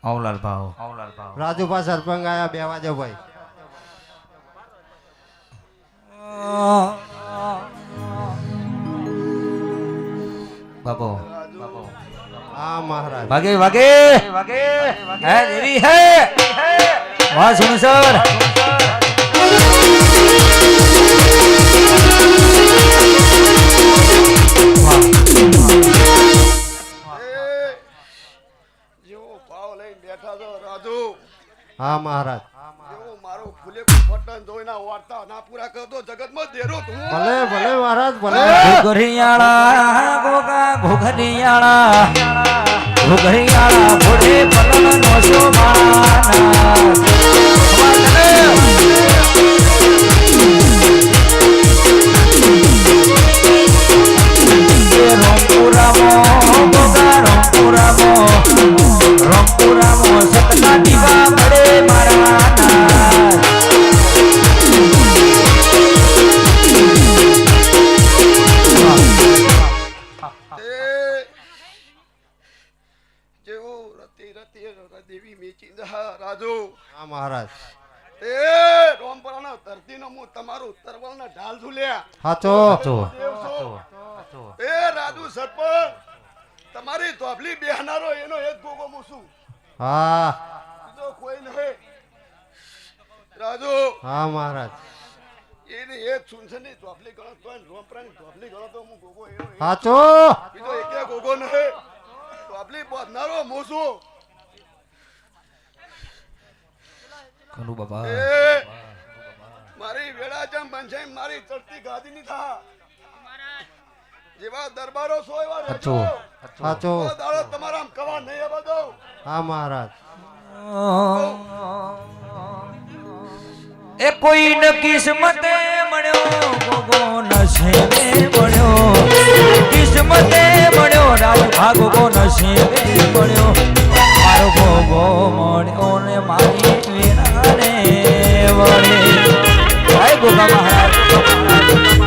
અવલાલ ભાવ રાજુભા સરપંચ આયા બેવા જો ભાઈ બાપો હા મહારાજ વાગે વાગે હે દેવી હે વાહ સુન સર હા મહારાજ ભલે ભલે મહારાજ ભલે ઘોઘરિયાળા ગોગા ઘોઘરિયાળા ઘોઘરિયાળા ભોડે પલન નો રોમપુરામો સતના દીવા મળે મારવાના દેવી મેચી રાજુ હા મહારાજ એ રોમપરાના ધરતીનો હું તમારું તરવાલના ઢાલ ઝૂલ્યા હાચો એ રાજુ સરપંચ તમારી તોફલી બેહનારો એનો એક ગોગો મુસું હા બીજો કોઈ નહીં રાજુ હા મહારાજ એને એક સુનસની તોફલી ગણો તો રોમપરાની તોફલી ગણો તો હું ગોગો એનો હાચો બીજો એક ગોગો નહીં તોફલી બોધનારો મુસું કનુ બાબા મારી વેળા જેમ બનશે મારી ચડતી ગાદી ની થા જેવા દરબારો સો એવા હાચો હાચો દાડો તમારા કવા નહીં આવા દો હા મહારાજ એ કોઈ ન કિસ્મતે મળ્યો ગોગો નસીબે મળ્યો કિસ્મતે મળ્યો રાજભા ગોગો નસીબે મળ્યો મારો ગોગો મળ્યો ને મારી વીણાને વળે જય ગોગા મહારાજ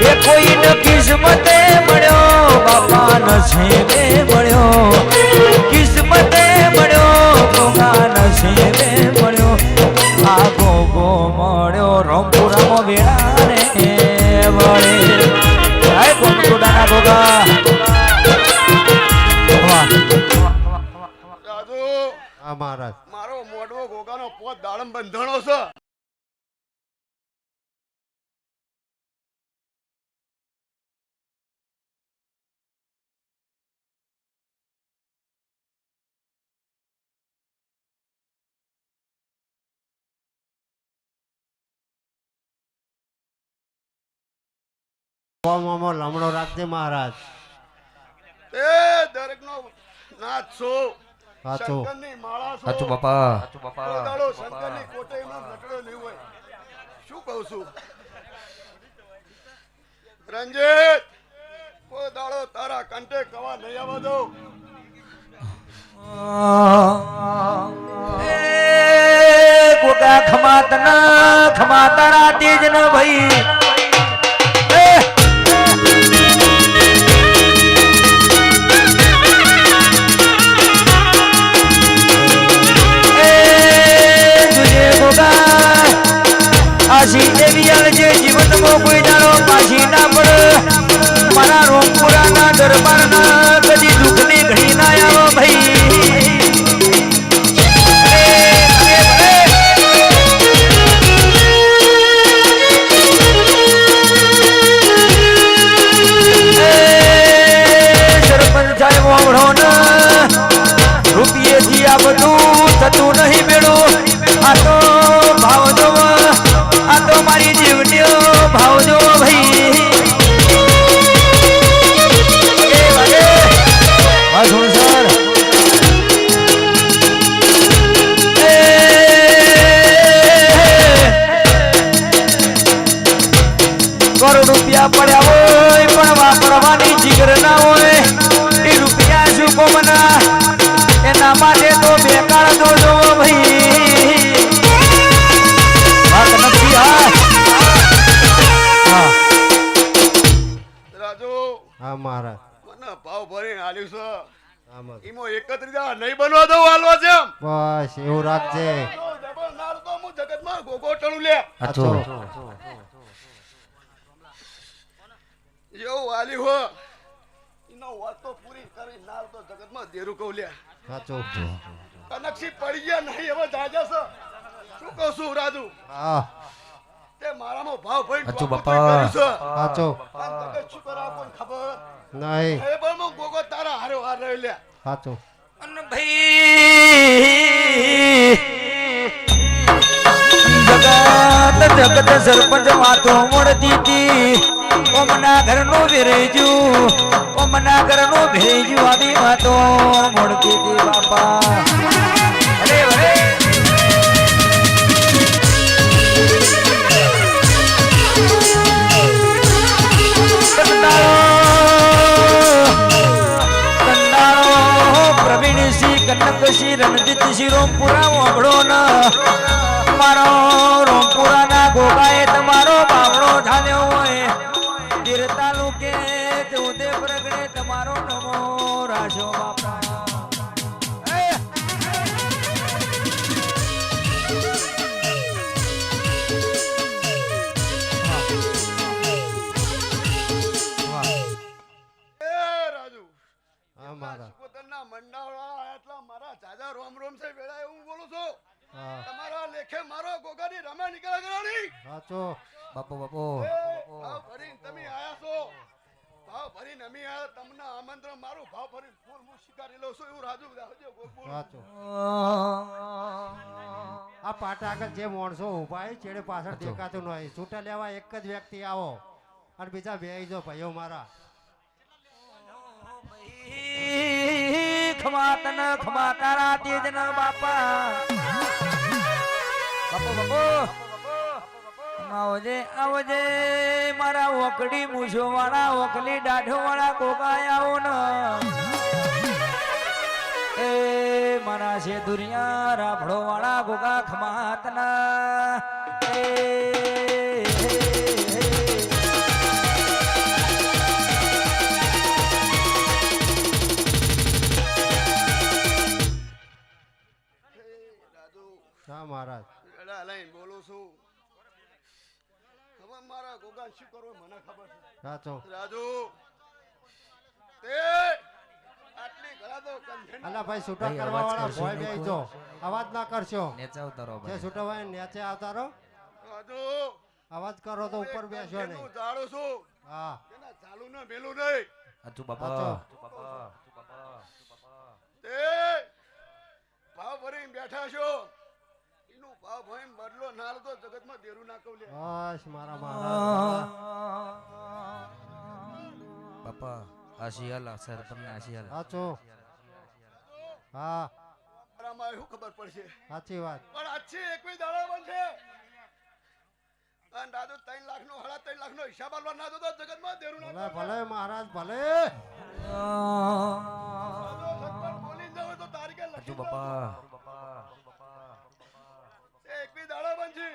એ કોઈ ન કિસ્મતે મળ્યો બાપા નસીબે મળ્યો કિસ્મતે મળ્યો ગોગા નસીબે મળ્યો આ ગોગો મળ્યો રોમપુરામો વેળાને વળે જય ગોમકુડાના ગોગા રાજુ હા મહારાજ મારો મોઢવો ગોગાનો પોત દાડમ બંધણો છે મામો લમણો રાખજે મહારાજ એ દરેક નો નાથ છો હાચો શંકરની માળા છો સાચું બાપા કોઈ દાડો શંકરની કોટે એમનો લકડો નહીં હોય શું કહું છું રંજીત કોઈ દાડો તારા કંઠે કવા નહીં આવવા દો એ ગોગા ખમા તારા તેજ ન ભાઈ આશી એવી અલજે જીવનમાં કોઈ દાડો પાછી ના પડે મારા રોમપુરાના દરબારના કદી દુઃખની ઘડી ના આવો ભાઈ સરપંચ સાહેબ વાવડો ને રૂપિયેથી આ બધું થતું નહીં મેળું આ તો ભાવ જોવો આ તો મારી જીવનીઓ ભાવ જોવો ભાઈ સર કરોડ રૂપિયા પડ્યા હોય પણ વાપરવાની જીગર ના હોય એ રૂપિયા શું કોમના એના માટે તો બેકાર તો જોવો ભાઈ વાત નથી. હા રાજુ આમ જ. ઈમો 31 નહીં બનવા દઉં હાલવા છે એમ. બસ એવું રાખજે તો જબર નાર તો હું જગતમાં ગોગો ટણું લે સાચો એવું વાલી હો ઈનો વાત તો પૂરી કરી નાર તો જગતમાં દેરું કહું લે સાચો કનક્ષી પડી ગયા નહીં હવે જાજા છે શું કહું છું રાજુ હા તે મારામાં ભાવ ભઈ અચ્છુ ટોપું બાપા. કર્યું છે. સાચો પણ જગત શું કરા કોઈને ખબર નહીં હવે પણ હું ગોગો તારા હારે હાર રહી લે સાચો અન ભાઈ જગત સરપંચ વાતો મળતી હતી ઓમના ઘરનું ભેરેજુ ઓમના ઘરનું ભેરેજુ આવી વાતો મળતી હતી બાપા અરે અરે પ્રવીણસિંહ કનકસિંહ રણજીતસિંહ રોમપુરા વાપડો મારો રોમપુરા ના ગોગાએ તમારો બાવડો ઝાલ્યો હોય ગીર તાલુકે ચૌદે પ્રગણે તમારો નમો રાશો બાપા એ રાજુ હા મહારાજ પોતાના મંડાવાળા એટલા મારા જાજા રોમ રોમ છે વેળા એવું બોલું છું હા તમારા લેખે મારો ગોગાની રમે નીકળ્યા કરવાની સાચો બાપો બાપો ભાવ ભરીને તમે આયા છો ભાવ ભરીને અમે આયા તમને આમંત્રણ મારું ભાવ ભરીને ફૂલ હું સ્વીકારી લઉં છું એવું રાજુ આવજો ગોગો સાચો આ પાટા આગળ જે માણસો ઉભા છે છેડે પાછળ દેખાતું નહીં છૂટા લેવા એક જ વ્યક્તિ આવો અને બીજા બે જો ભાઈઓ મારા ખમાતન ખમાતારા તેજન બાપા બાપો આવજે આવજે મારા ઓકડી મૂછો વાળા ઓકલી દાઢો વાળા કોકાય આવો ને એ મારા છે દુનિયા રાફડો વાળા ગોગા ખમાતના એ રાજુ હા મહારાજ વેળા લઈને બોલું છું હવે મારા ગોગા શું કરવું મને ખબર છે સાચો રાજુ તે આટલી ઘણા તો કંઠેના અલા ભાઈ છૂટા ભાઈ, કરવા અવાજ વાળા કરશો ભોય નહીં બેસજો અવાજ ના કરશો નેચે ઉતારો જે ભાઈ છૂટા હોય નીચે આવતા રહો રાજુ અવાજ કરો તો ઉપર બેસજો હું નહીં જાણું છું હા એના ચાલુ ને મેલું નહીં અચ્છુ બાપા સાચો. તે ભાવ ભરીને બેઠા છો એનું ભાવ ભરીને બદલો ના લો તો જગતમાં દેરું ના કહું લે બસ મારા મહારાજ બાપા આશિયાલા સરપંચ આશિયાલા સાચો હા મારામાં શું ખબર પડશે સાચી વાત પણ આજથી એકવી દાડો બનશે અને દાદુ 3 લાખ નો 3.5 લાખ નો હિસાબ આલવા ના દો તો જગતમાં દેરું ના ભલે ભલે મહારાજ ભલે બોલી જાવ તો તારીખે અચ્છુ લખી બાપા એકવી દાડો બનશે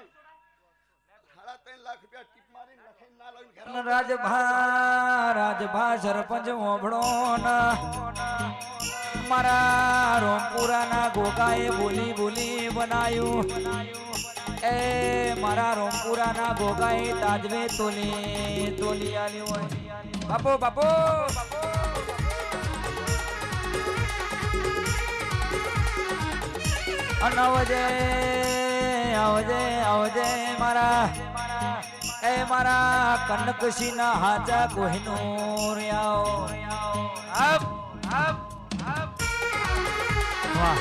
3.5 લાખ રૂપિયા ટીપ મારીને લખીને ના લઈને ઘેર રાજભા સરપંચ ઓભળો મારા રોમપુરા ના ગોગાએ બોલી બોલી બનાયું એ મારા રોમપુરા ના ગોગાએ તાજવે તોલી આલ્યું હોય બાપો આવજે આવજે મારા એ મારા કનકસિંહ ના હાચા કોહિનૂર આવો વાહ